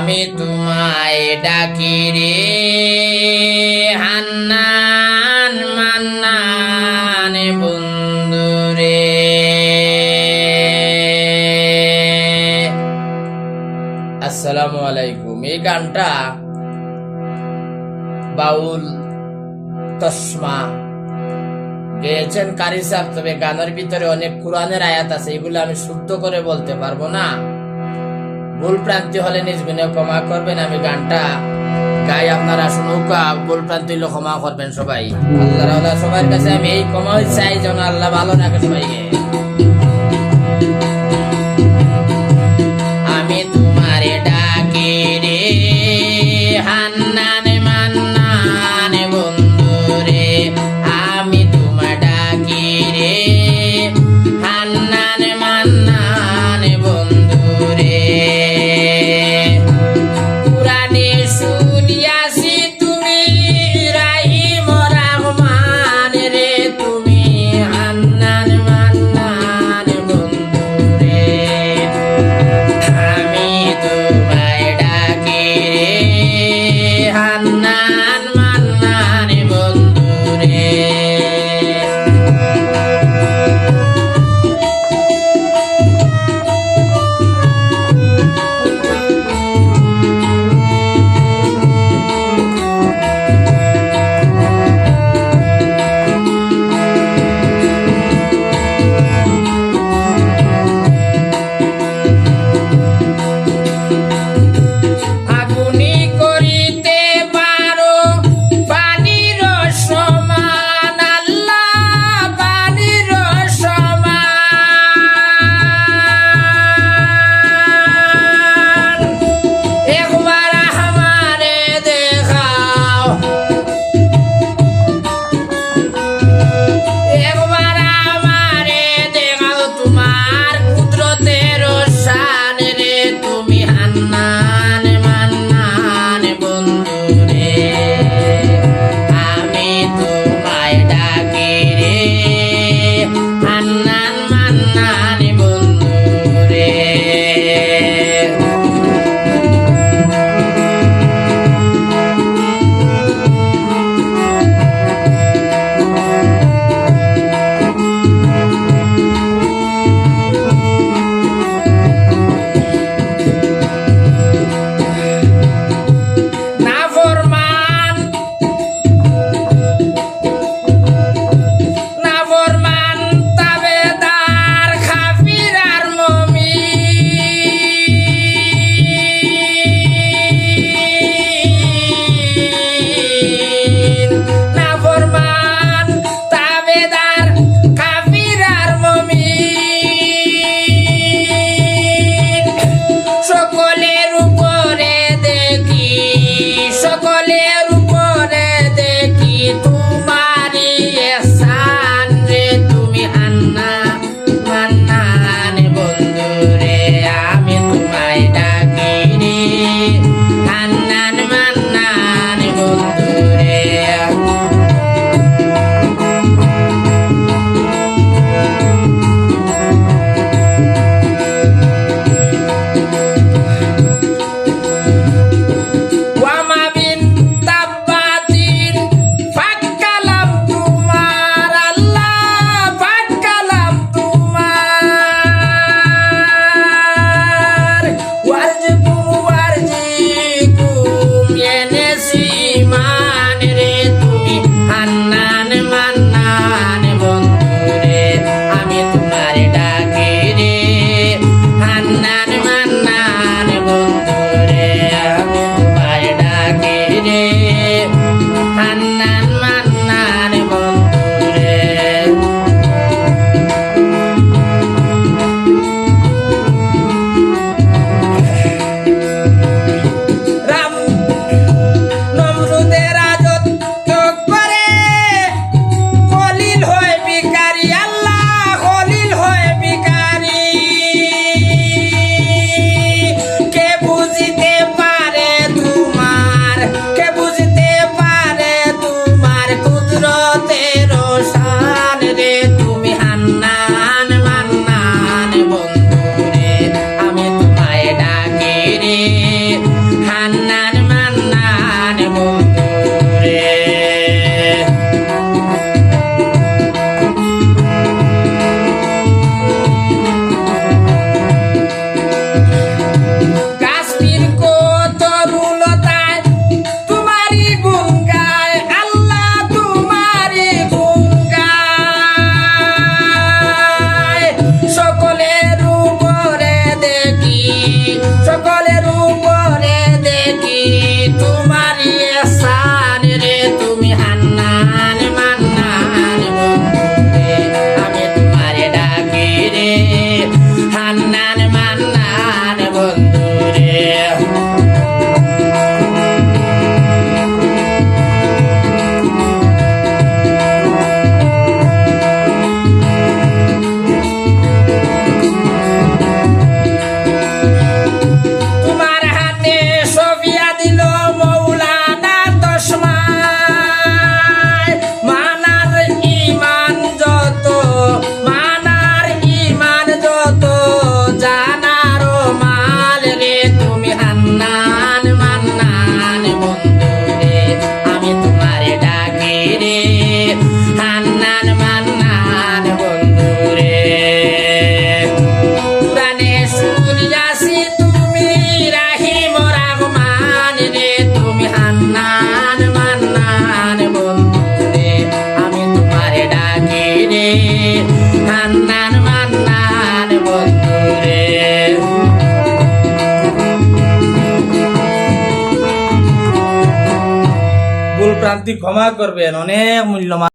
আমি তোমায় ডাকি রে হান্নান মান্নান বন্ধু রে। আসসালামু আলাইকুম। এই গানটা বাউল তসমা গেয়েছেন কারি সাহেব, তবে গানের ভিতরে অনেক কোরআনের আয়াত আছে, এগুলো আমি শুদ্ধ করে বলতে পারবো না। ভুল প্রান্তি হলে নিজ গুণে ক্ষমা করবেন। আমি গানটা গাই, আপনারা শুনুকা, ভুল প্রান্তি হলে ক্ষমা করবেন সবাই। আল্লাহ সবার কাছে আমি এই ক্ষমা চাই যেন আল্লাহ ভালো রাখে সবাইকে। আমি তোমারে ডাকি রে হান্নান মান্নান বন্ধু রে। আমি তোমার ডাকি রে হান্নান মান্নান বন্ধু রে। পুরাণে শুনিয়াছি তুমি রাহিম রহমান রে, তুমি হান্নান মান্নান সকলের উপরে দেখি তোমারই এহসান রে, তুমি হান্নান মান্নান বন্ধু রে, আমি তোমারে ডাকি রে, হান্নান মান্নান বন্ধু রে। তোমার হাতে সফিয়া দিল মৌলানা তসমায়, মানার ইমান যত, মানার ইমান যত, জানার মাল রে, তুমি হান্নান মান্নান বন্ধু রে, আমি তোমারে ডাকি রে, হান্নান মান্নান বন্ধু রে। পুরানে শুনিয়াছি তুমি রাহিম রহমান রে, তুমি হান্নান মান্নান বন্ধু রে, আমি তোমারে ডাকি রে, হান্নান মান্নান বন্ধু রে। ভুল প্রান্তি ক্ষমা করবেন, অনেক মূল্যবান।